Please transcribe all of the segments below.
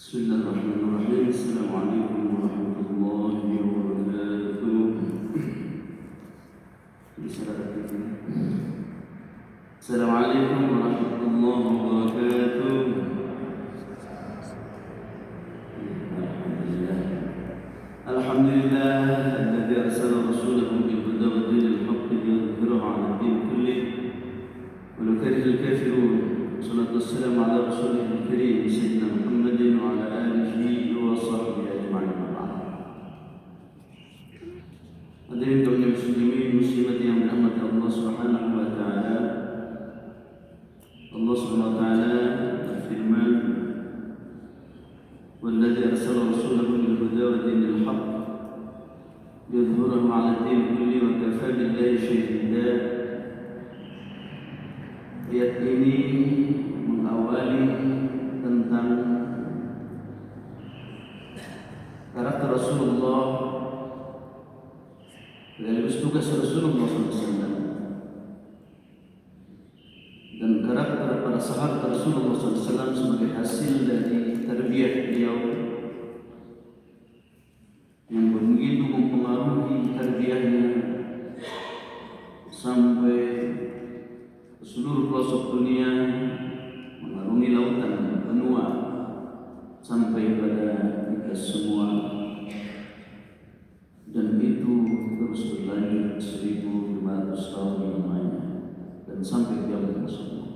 Bismillahirrahmanirrahim. Assalamualaikum warahmatullahi wabarakatuh. Assalamualaikum warahmatullahi wabarakatuh. Alhamdulillah alladzi arsala rasulahu bil huda wa dinil haqqi liyudhhirahu 'ala ad-din kullih walau karihal kafirun. Wassalatu wassalamu ala rasulihil karim sayyidina Muhammadin wa ala alihi wa sahbihi ajma'in. Hadirin kaum muslimin muslimat yang dirahmati Allah Subhanahu wa taala. Allah Subhanahu wa taala berfirman, "Walladzi arsala rasulahu bil huda wa dinil haqq liyudhhirahu 'ala ad-din kulli wa kafaa billahi shahida." Ayat ini mengawali tentang karakter Rasulullah sekaligus tugas Rasulullah SAW dan karakter para sahabat Rasulullah SAW sebagai hasil dari tarbiyah beliau yang begitu mempengaruhi tarbiyahnya sampai seluruh pelosok dunia, mengarungi lautan benua sampai pada kita semua, dan itu terus berlanjut 1500 tahun lamanya dan sampai kiamat semua.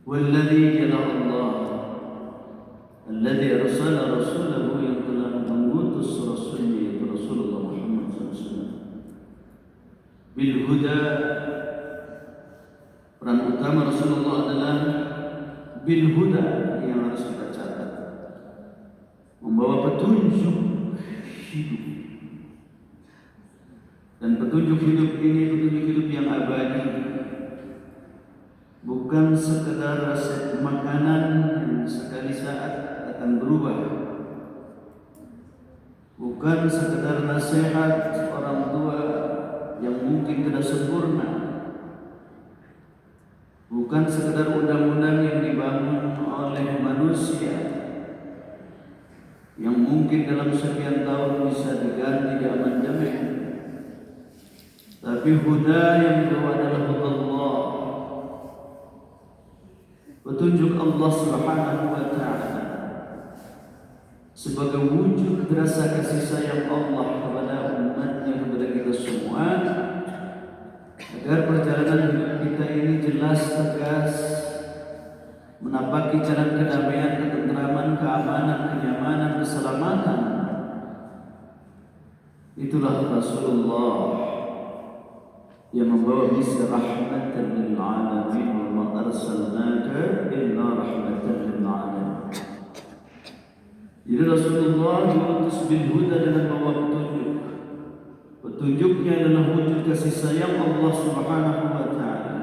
Walladzi jalla Allah alladzi arsala rasulahu, yang telah mengutus rasulnya yaitu Rasulullah Muhammad SAW bil huda. Peran utama Rasulullah adalah bil huda, yang harus kita catat, membawa petunjuk hidup. Dan petunjuk hidup ini petunjuk hidup yang abadi, bukan sekedar resep makanan yang sekali saat akan berubah, bukan sekedar nasihat orang tua yang mungkin tidak sempurna, bukan sekedar undang-undang yang dibangun oleh manusia yang mungkin dalam sekian tahun bisa diganti di amandemen, tapi huda yang dibawa adalah Allah, petunjuk Allah Subhanahu wa taala sebagai wujud rasa kasih sayang Allah kepada umatnya, kepada kita semua, agar perjalanan hidup kita ini jelas, tegas, menapaki jalan kedamaian, ketentraman, keamanan, kenyamanan, keselamatan. Itulah Rasulullah yang membawa misi rahmatan lil alamin, wa ma arsalnaka illa rahmatan lil alamin. Jadi Rasulullah diutus bil huda dengan membawa petunjuk. Petunjuknya adalah wujud kasih sayang Allah Subhanahu wa taala.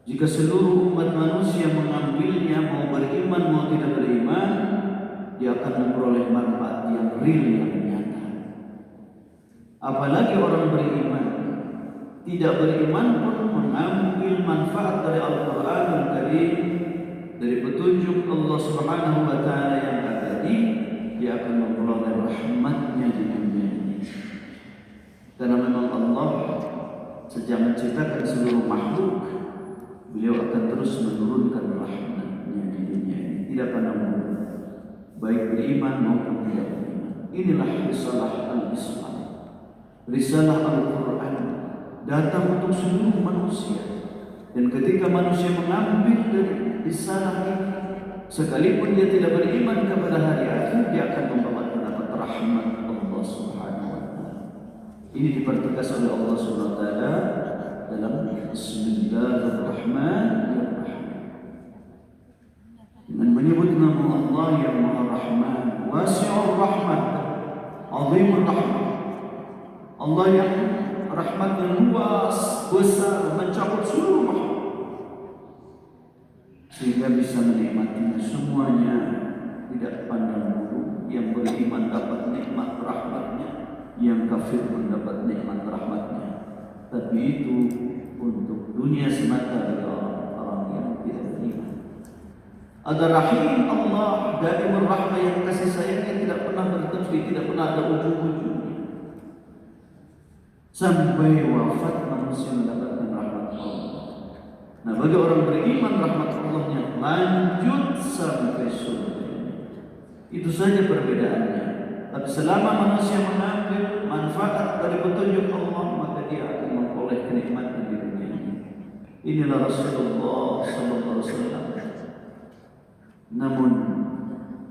Jika seluruh umat manusia mengambilnya, mau beriman mau tidak beriman, dia akan memperoleh manfaat yang real, yang nyata. Apalagi orang beriman, tidak beriman pun mengambil manfaat dari Al-Qur'anul Karim, dari petunjuk Allah Subhanahu wa taala yang abadi, dia akan memperoleh rahmatnya di dunia ini. Karena memang Allah sejak menciptakan seluruh makhluk, beliau akan terus menurunkan rahmatnya di dunia ini, tidak pernah mundur, baik beriman maupun tidak beriman. Inilah risalah al-Islam, risalah Al-Quran, datang untuk seluruh manusia. Dan ketika manusia mengambil dari risalah ini, sekalipun dia tidak beriman kepada hari akhir, dia akan mendapat rahmat Allah Subhanahu wa taala. Ini dipertegas oleh Allah Subhanahu wa taala dalam Bismillahirrahmanirrahim, dengan menyebut nama Allah yang Maha Rahman, Wasi'ur Rahmat, Azimur Rahmat. Allah yang rahmatnya luas, besar, mencakup seluruh makhluk, sehingga bisa menikmatinya semuanya, tidak pandang bulu. Yang beriman dapat nikmat rahmatnya, yang kafir mendapat nikmat rahmatnya. Tapi itu untuk dunia semata bagi orang yang tidak beriman. Ada rahim Allah, daimur rahmah, yang kasih sayangnya tidak pernah berhenti, tidak pernah ada ujung-ujungnya. Sampai wafat manusia mendapatkan rahmat Allah. Nah, bagi orang beriman, rahmat Allahnya lanjut sampai surga. Itu saja perbedaannya. Tapi selama manusia mengambil manfaat dari petunjuk Allah, maka dia akan memperoleh kenikmatan di dunia ini. Inilah Rasulullah sallallahu alaihi wasallam. Namun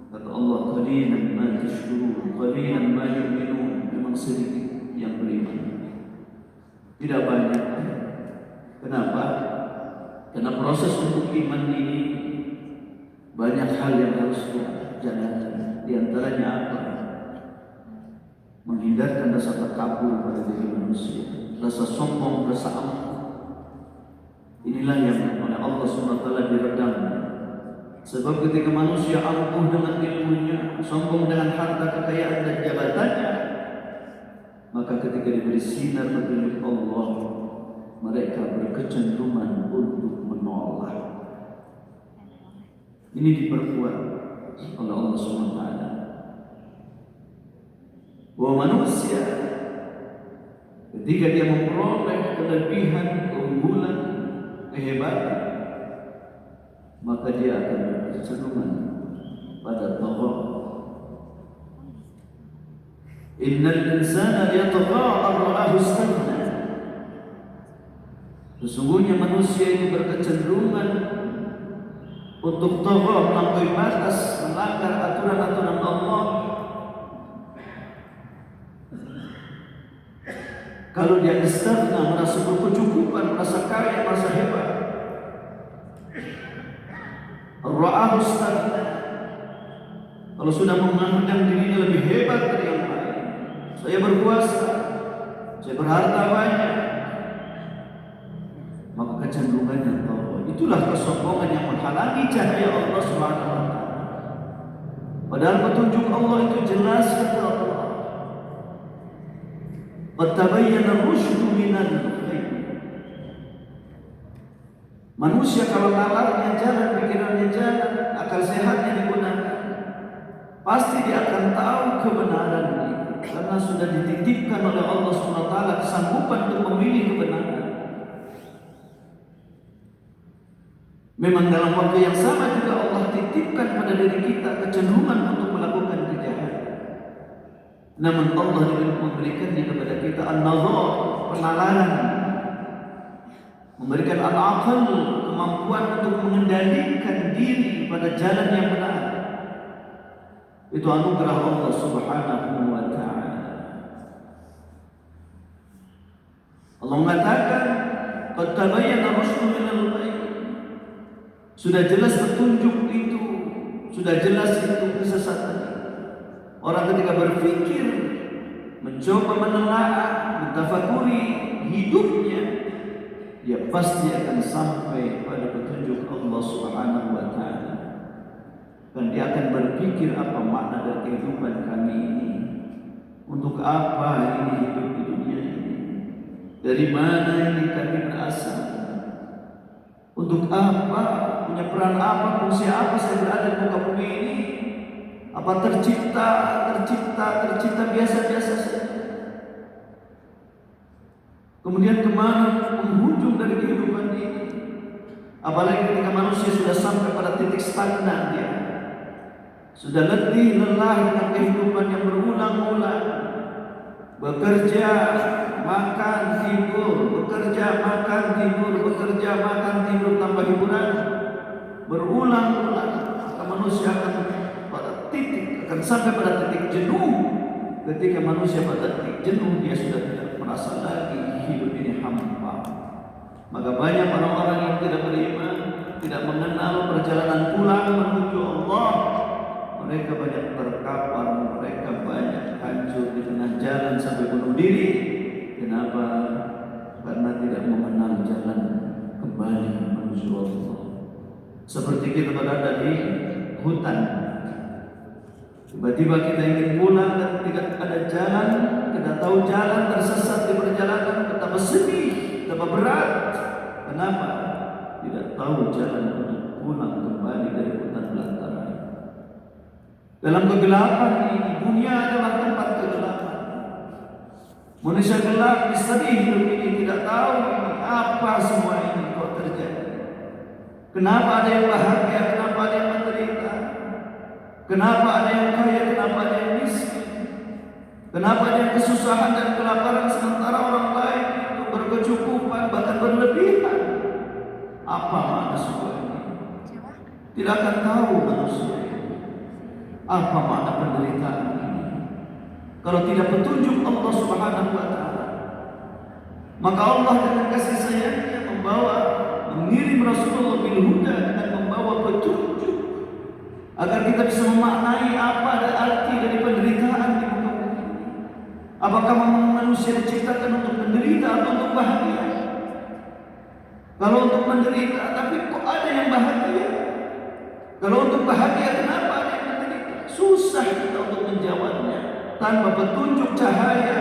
kata Allah, qalilan ma tashkurun, qalilan ma yu'minun. Memang sedikit yang beriman, tidak banyak. Kenapa? Karena proses untuk iman ini banyak hal yang harus kita jalankan. Di antaranya apa? Menghindarkan rasa takabur pada diri manusia, rasa sombong, rasa angkuh. Inilah yang oleh Allah SWT diredam. Sebab ketika manusia angkuh dengan ilmunya, sombong dengan harta kekayaan dan jabatannya, maka ketika diberi sinar petunjuk Allah, mereka berkecenderungan untuk menolak. Ini diperkuat oleh Allah SWT. Bahwa manusia ketika dia memperoleh kelebihan, keunggulan, kehebatan, maka dia akan berkecenderungan pada tagha. Innal insana yatagha an ra'ahu istaghna. Sesungguhnya manusia itu berkecenderungan untuk tagha, melampaui batas, melanggar aturan-aturan Allah. Kalau dia istaghna, merasa berkecukupan, merasa kaya, merasa hebat. Ra'ahu istaghna. Kalau sudah memandang dirinya lebih hebat dari yang lain, saya berkuasa, saya berharta banyak, maka kecenderungannya taubat. Itulah kesombongan yang menghalangi cahaya Allah Subhanahu wa taala. Padahal petunjuk Allah itu jelas, kata Allah. Qad tabayyana ar-rusydu minal ghayy. Manusia kalau nalarnya jalan, pikirannya jalan, akal sehatnya digunakan, pasti dia akan tahu kebenaran ini, karena sudah dititipkan oleh Allah SWT kesanggupan untuk memilih kebenaran. Memang dalam waktu yang sama juga Allah titipkan pada diri kita kecenderungan untuk melakukan kejahatan. Namun Allah memberikannya kepada kita an-nazar, penalaran, memberikan al-aql, kemampuan untuk mengendalikan diri pada jalan yang benar. Itu anugerah Allah Subhanahu wa ta'ala. Allah mengatakan, qad tabayyana ar-rusydu minal ghayy. Sudah jelas petunjuk itu, sudah jelas itu kesesatan. Orang ketika berpikir, mencoba menelaah, mentafakuri hidupnya, dia pasti akan sampai pada petunjuk Allah Subhanahu wa ta'ala. Dan dia akan berpikir, apa makna dari kehidupan kami ini? Untuk apa ini hidup di dunia ini? Dari mana ini kami berasal? Untuk apa? Punya peran apa? Fungsi apa saya berada di muka bumi ini? Apa tercipta biasa-biasa saja? Kemudian kemana penghujung dari kehidupan ini? Apalagi ketika manusia sudah sampai pada titik stagnan dia, sudah letih lelah dengan kehidupan yang berulang-ulang, bekerja, makan, tidur, bekerja, makan, tidur, bekerja, makan, tidur tanpa hiburan, berulang-ulang, maka manusia akan sampai pada titik jenuh. Ketika manusia pada titik jenuh, dia sudah tidak merasa lagi hidup ini hampa. Maka banyak orang-orang yang tidak beriman, tidak mengenal perjalanan pulang menuju Allah. Mereka banyak terkapar, mereka banyak hancur di tengah jalan sampai bunuh diri. Kenapa? Karena tidak mengenal jalan kembali menuju Allah. Seperti kita berada di hutan, tiba-tiba kita ingin pulang dan tidak ada jalan, tidak tahu jalan, tersesat di perjalanan, betapa sedih, betapa berat. Kenapa? Tidak tahu jalan untuk pulang kembali dari hutan belantara. Dalam kegelapan ini, dunia adalah tempat kegelapan. Manusia gelap, misteri hidup ini, tidak tahu apa semua ini kok terjadi. Kenapa ada yang bahagia, kenapa ada yang menderita? Kenapa ada yang kaya, kenapa ada yang miskin? Kenapa ada yang kesusahan dan kelaparan sementara orang lain itu berkecukupan, bahkan berlebihan? Apa makna semua ini? Tidak akan tahu manusia apa makna penderitaan ini kalau tidak petunjuk Allah Subhanahu wa taala. Maka Allah dengan kasih sayangnya mengirim Rasulullah bil huda dengan membawa petunjuk agar kita bisa memaknai apa ada arti dari penderitaan di muka bumi ini. Apakah manusia diciptakan untuk menderita atau untuk bahagia? Kalau untuk menderita, tapi kok ada yang bahagia? Kalau untuk bahagia, kenapa ada yang menderita? Susah kita untuk menjawabnya tanpa petunjuk cahaya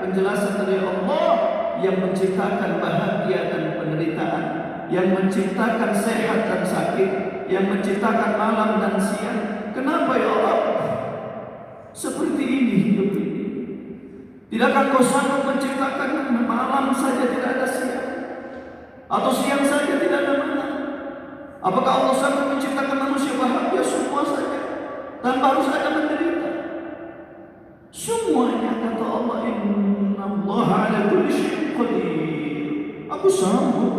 penjelasan dari Allah yang menciptakan bahagia dan penderitaan, yang menciptakan sehat dan sakit, yang menciptakan malam dan siang. Kenapa ya Allah? Seperti ini hidup ini. Tidakkah kau sanggup menciptakan malam saja tidak ada siang? Atau siang saja tidak ada malam? Apakah Allah sanggup menciptakan manusia bahagia semua saja tanpa harus ada menderita? Semuanya kata Allah, Inna Allah ala kulli syai'in qadir. Aku sanggup.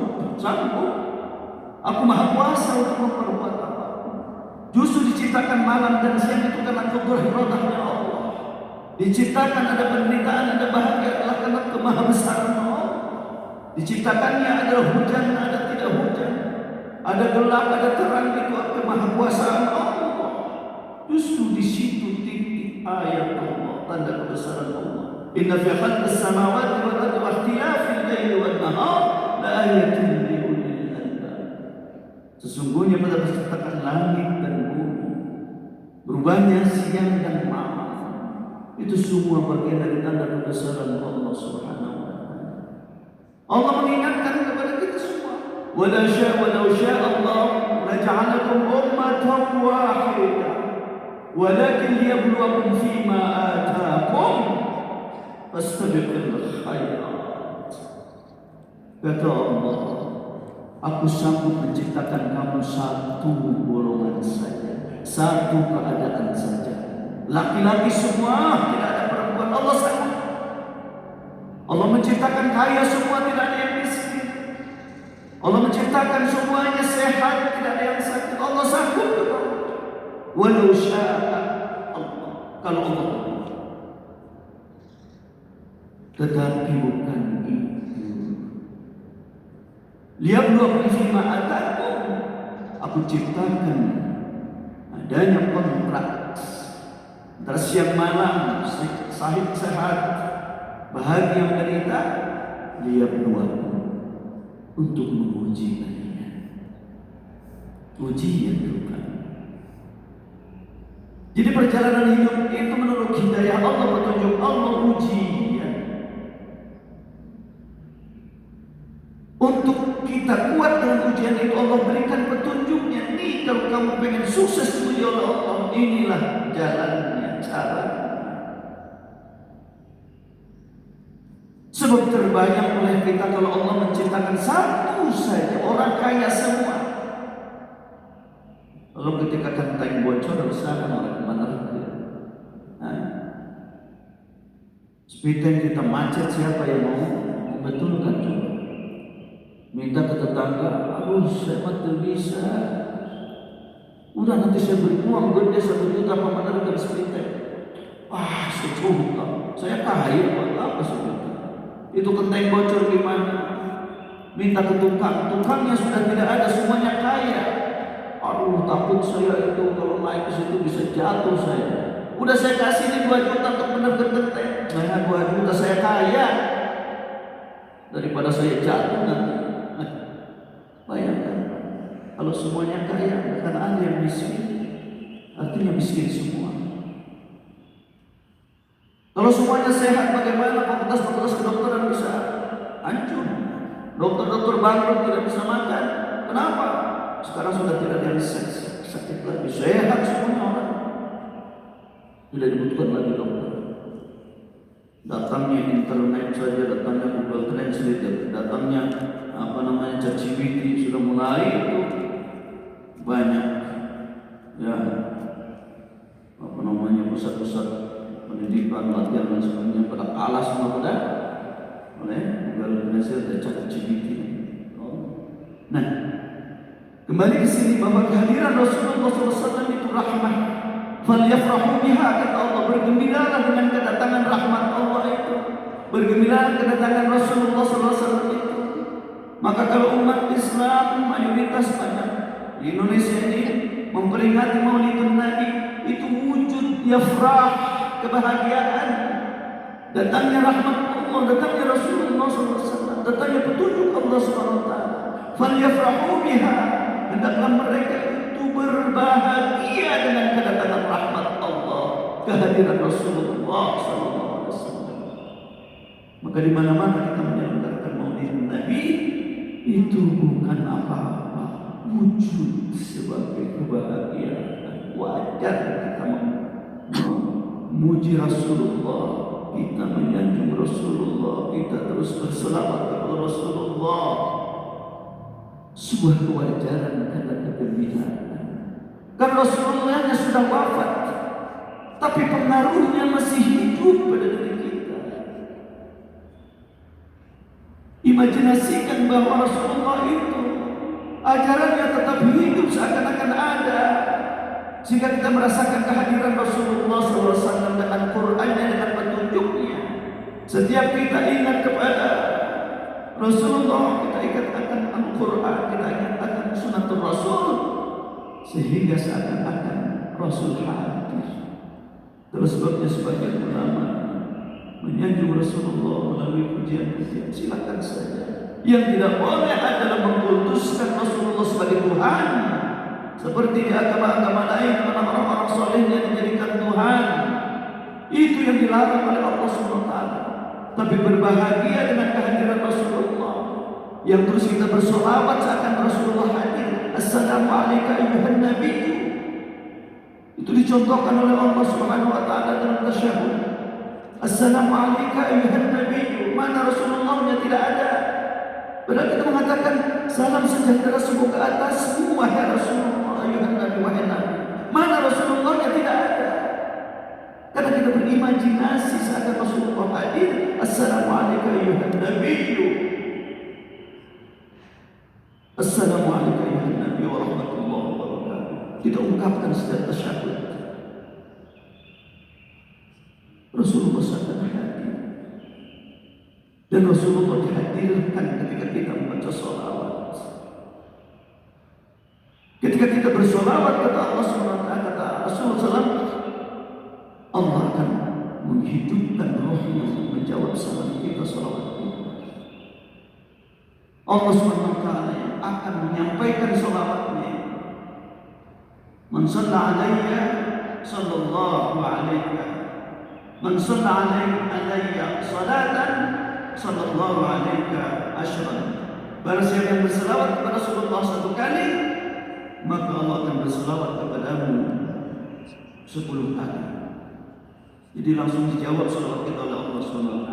Aku maha kuasa untuk memperbuat apapun. Justru diciptakan malam dan siang itu karena keberadaan Allah. Diciptakan ada penderitaan, ada bahagia adalah karena kemahabesaran Allah. Diciptakannya adalah hujan, ada tidak hujan, ada gelap, ada terang, itu kemahakuasaan Allah. Justru di situ titik ayat Allah, tanda kebesaran Allah. Inna fi khalqis samawati wal ardi wa ikhtilafil laili wan nahar la ayatin li ulil albab. Sesungguhnya pada penciptaan langit dan bumi, berubahnya siang dan malam, itu semua bagian dari tanda kebesaran Allah Subhanahu wa taala. Allah mengingatkan kepada kita semua, walau syaa Allah laja'alakum ummatan wahidah walakin liyabluwakum fima ataakum fastabiqul khairat. Kata Allah, aku sanggup menciptakan kamu satu golongan saja, satu keadaan saja. Laki-laki semua, tidak ada perempuan. Allah sanggup. Allah menciptakan kaya semua, tidak ada yang miskin. Allah menciptakan semuanya sehat, tidak ada yang sakit. Allah sanggup. Walau syaa Allah, kalau Allah. Tetapi bukan itu. Liyabluwakum fima ataakum. Aku ciptakan adanya kontrak antara siang malam, sahih sehat, bahagia menderita, liyabluwakum, untuk menguji kalian. Ujian bukan. Jadi perjalanan hidup itu menurut hidayah Allah, petunjuk Allah, ujian. Untuk kita kuat dengan ujian itu, Allah berikan petunjuknya. Nih, kalau kamu pengen sukses diuji oleh Allah, inilah jalannya, caranya. Sebab terbanyak oleh kita kalau Allah menciptakan satu saja, orang kaya semua. Lalu ketika genteng bocor, usahakan oleh menerka. Sepiten kita macet, siapa yang mau membetulkan? Coba minta ke tetangga, aduh saya mati bisa. Udah nanti saya beri uang gede 1 juta apa menerka sepiten. Ah, 1 juta, saya kaya, buat apa 1 juta? Itu genteng bocor gimana? Minta ke tukang, tukangnya sudah tidak ada, semuanya kaya. Aduh, takut saya itu kalau naik ke situ bisa jatuh saya. Udah saya kasih ini 2 juta untuk bener-bener genteng. Saya 2 juta saya kaya daripada saya jatuh nanti. Bayangkan kalau semuanya kaya, karena ada yang miskin, artinya miskin semua. Kalau semuanya sehat, bagaimana fakultas-fakultas kedokteran bisa hancur? Dokter-dokter bangkrut, tidak bisa makan. Kenapa? sekarang sudah tidak ada yang sakit lagi, sehat semuanya orang. Tidak dibutuhkan lagi dokter. Datangnya internet saja, datangnya Google Translate, datangnya ChatGPT sudah mulai itu banyak ya pusat-pusat pendidikan, latihan dan sebagainya pada kalah semua pada oleh Google Translate dan ChatGPT. Nah, kembali ke sini bahwa kehadiran Rasulullah SAW itu rahmah. Falyafrahu biha, kata Allah, bergembiralah dengan kedatangan rahmat Allah itu, bergembiralah kedatangan Rasulullah SAW itu. Maka kalau umat Islam mayoritas banyak di Indonesia ini memperingati Maulidun Nabi, itu wujud yafrah, kebahagiaan, datangnya rahmat Allah, datangnya Rasulullah SAW, datangnya petunjuk Allah SWT. Falyafrahu biha, hendaklah mereka itu berbahagia dengan kedatangan rahmat Allah, kehadiran Rasulullah SAW. Maka di mana-mana kita menyelenggarakan Maulid Nabi, itu bukan apa-apa, wujud sebagai kebahagiaan. Wajar kita memuji Rasulullah, kita menyanjung Rasulullah, kita terus berselawat kepada Rasulullah. Sebuah kewajaran karena kegembiraan. Karena Rasulullahnya sudah wafat, tapi pengaruhnya masih hidup pada diri kita. Imajinasikan bahwa Rasulullah itu ajarannya tetap hidup seakan-akan ada, sehingga kita merasakan kehadiran Rasulullah SAW dengan Qur'annya, dengan petunjuknya. Setiap kita ingat kepada Rasulullah, kita ingat akan Al-Quran, kita ingat akan Sunnatul Rasul, sehingga seakan-akan Rasul hadir. Terus sebabnya sebagian ulama menyanjung Rasulullah melalui pujian-pujian, silakan saja. Yang tidak boleh adalah mengkultuskan Rasulullah sebagai Tuhan, seperti di agama-agama lain mana orang-orang solehnya dijadikan Tuhan. Itu yang dilarang oleh Allah SWT. Tapi berbahagia dengan kehadiran Rasulullah, yang terus kita bersolawat seakan Rasulullah hadir. Assalamu alayka ayyuhan nabi. Itu dicontohkan oleh Allah Subhanahu wa taala dalam tasyahud. Assalamu alayka ayyuhan nabi. Mana Rasulullahnya tidak ada. Padahal kita mengatakan salam sejahtera semoga atasmu wahai Rasulullah, ayyuhan nabi, wahai nabi. Mana Rasulullahnya tidak ada. Karena kita berimajinasi saat Rasulullah hadir. Assalamualaikum ayyuhan nabiyyu. Assalamualaikum ayyuhan nabiyyu wa rahmatullahi wa barakatuh. Kita ungkapkan setiap tasyahud. Rasulullah sedang hadir. Dan Rasulullah dihadirkan ketika kita membaca sholawat. Ketika kita bersolawat, kata Allah SWT, kata Rasulullah SAW, Allah akan menghidupkan rohnya untuk menjawab salam kita, salawat kita. Allah SWT yang akan menyampaikan salawatnya. Man shalla alayya sallallahu alayka. Man shalla alayya salatan sallallahu alayka ashran. Barang siapa yang berselawat kepada Rasulullah satu kali, maka Allah akan berselawat kepadamu 10 kali. Jadi langsung dijawab salawat kita oleh Allah SWT.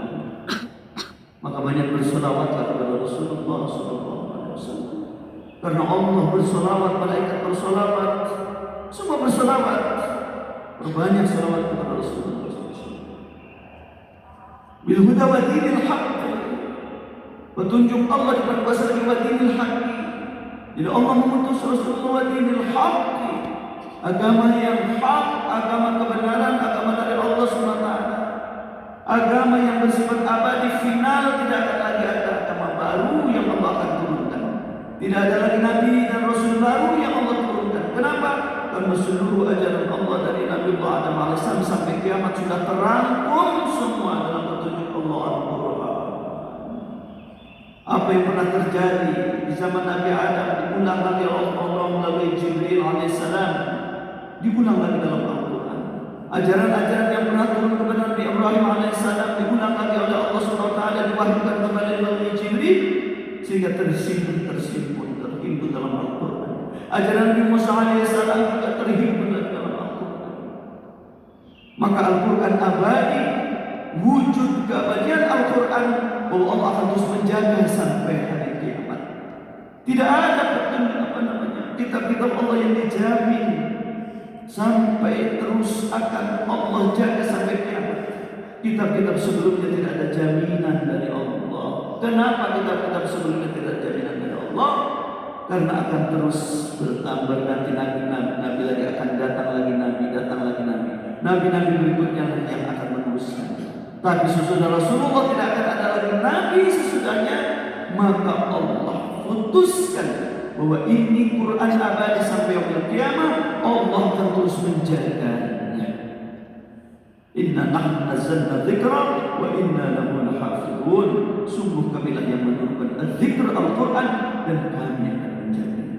Maka banyak bersalawatlah kepada Rasulullah SAW. Karena Allah bersalawat, malaikat bersalawat, semua bersalawat. Berbanyak salawat kepada Rasulullah SAW. Bil huda wa dinil haqq. Petunjuk Allah diperkuasa lagi wa dinil haqq. Jadi Allah mengutus Rasulullah wa dinil haqq, agama yang hak, agama kebenaran, agama dari Allah SWT, agama yang bersifat abadi, final, tidak akan lagi ada agama baru yang Allah akan turunkan. Tidak ada lagi Nabi dan Rasul baru yang Allah turunkan. Kenapa? Karena seluruh ajaran Allah dari Nabi Adam AS sampai kiamat sudah terangkum semua dalam petunjuk Allah Al-Quran. Apa yang pernah terjadi di zaman Nabi Adam diulang lagi oleh Allah melalui Jibril AS, diulang lagi dalam Al-Quran. Ajaran-ajaran yang pernah turun kepada Nabi Ibrahim AS diulang lagi oleh Allah SWT, diwahyukan kembali melalui Jibril, sehingga terhimpun dalam Al-Quran. Ajaran Nabi Musa alaihissalam juga terhimpun dalam Al-Quran. Maka Al-Quran abadi, wujud keabadian Al-Quran, bahwa Allah akan terus menjaga sampai hari kiamat. Tidak ada kitab-kitab Allah yang dijamin sampai terus akan Allah jaga sampai kiamat. Kitab-kitab sebelumnya tidak ada jaminan dari Allah. Kenapa kitab-kitab sebelumnya tidak ada jaminan dari Allah? Karena akan terus bertambah, nanti nabi lagi akan datang lagi nabi berikutnya yang akan meneruskan. Tapi sesudah Rasulullah tidak akan ada lagi nabi sesudahnya, maka Allah putuskan bahwa ini Quran abadi sampai yaumil qiyamah. Allah akan terus menjaganya. Inna nahnu nazzalna dzikra wa inna lahu lahafizun. Sungguh kamilah yang menurunkan dzikr Al-Quran dan kami akan menjaganya.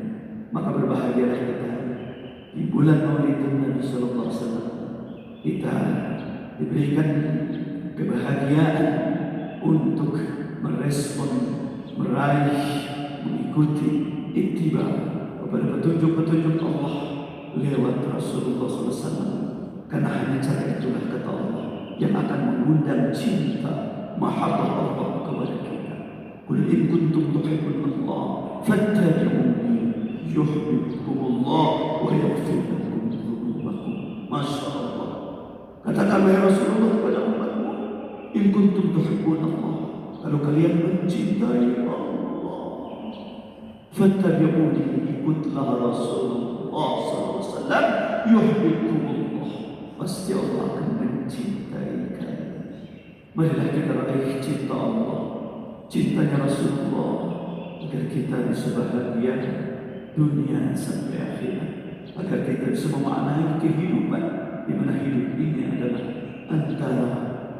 Maka berbahagialah kita di bulan Maulidin Nabi sallallahu alaihi wasallam. Kita diberikan kebahagiaan untuk merespon, meraih, mengikuti ittiba kepada petunjuk-petunjuk Allah lewat Rasulullah SAW. Karena hanya cara itulah, kata Allah, yang akan mengundang cinta, mahabbah Allah kepada kita. Qul in kuntum tuhibbunallah fattabi'uni yuhibbukumullah wa yaghfir lakum dzunubakum. Masya Allah. Katakanlah ya Rasulullah kepada umatmu, in kuntum tuhibbunallah, kalau kalian mencintai Allah, fattabi'uni, ikutlah Rasulullah SAW, yuhibbukumullah, pasti Allah akan mencintai kalian. Marilah kita raih cinta Allah, cintanya Rasulullah, agar kita bisa bahagia dunia sampai akhirat, agar kita bisa memaknai kehidupan di mana hidup ini adalah antara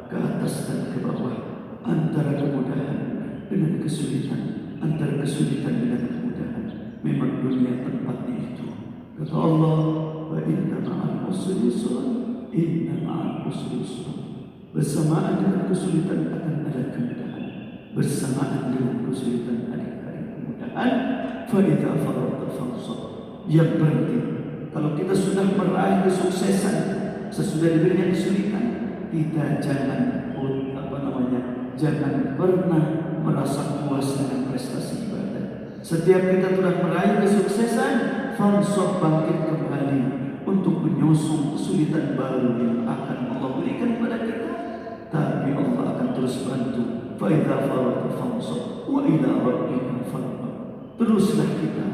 ke atas dan ke bawah, antara kemudahan dengan kesulitan, antara kesulitan dengan kemudahan. Memang dunia tempatnya itu. Kata Allah, wa inna ma'al usri yusran, inna ma'al usri yusran. Bersamaan dengan kesulitan akan ada kemudahan, bersamaan dengan kesulitan ada kemudahan. Fa idza faragta fansab. Yang berarti kalau kita sudah meraih kesuksesan sesudah diberinya kesulitan, kita jangan jangan pernah merasa puas dengan prestasi ibadah. Setiap kita telah meraih kesuksesan, fansab, bangkit kembali untuk menyusun kesulitan baru yang akan Allah berikan kepada kita. Tapi Allah akan terus bantu. Fa idza faragta fansab wa ila rabbika farghab. Teruslah kita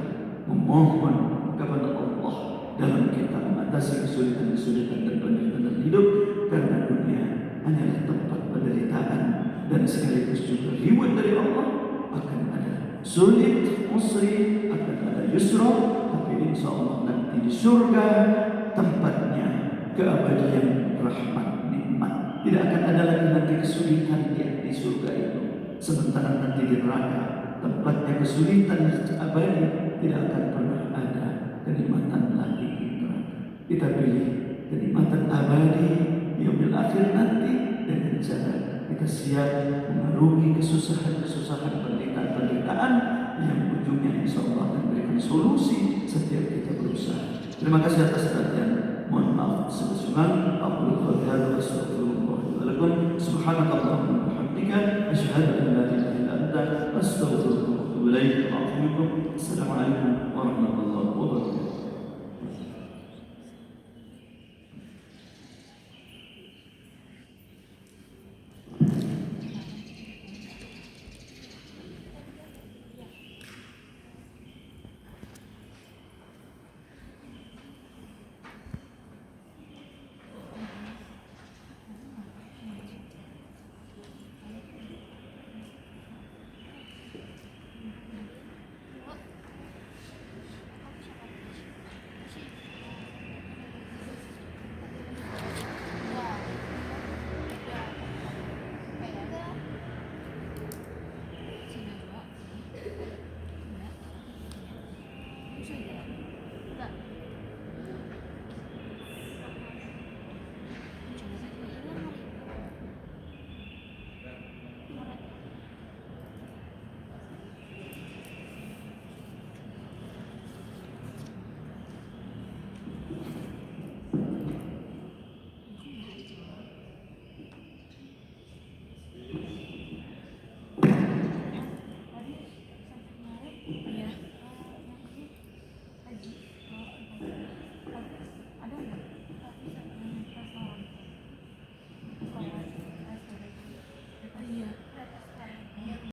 memohon kepada Allah dalam kita mengatasi kesulitan-kesulitan dan penderitaan hidup, karena dunia hanyalah tempat penderitaan dan sekaligus juga reward dari Allah. Akan ada sulit, usri, akan ada yusra, tapi insya Allah nanti di surga tempatnya keabadian rahmat nikmat. Tidak akan ada lagi nanti kesulitan di surga itu. Sementara nanti di neraka tempatnya kesulitan abadi, tidak akan pernah ada kenikmatan lagi di neraka. Kita pilih kenikmatan abadi di yaumil akhir nanti dengan cara kita siap mengarungi kesusahan-kesusahan, penderitaan-penderitaan yang ujungnya insya Allah akan memberikan solusi setiap kita berusaha. Terima kasih atas perhatian. Mohon maaf sebesar-besarnya. Aqulu qouli hadza wa astaghfirullah wa lakum. Subhanakallahumma wa bihamdika asyhadu an la ilaha illa anta astaghfiruka wa atubu ilaik. Assalamualaikum warahmatullahi wabarakatuh.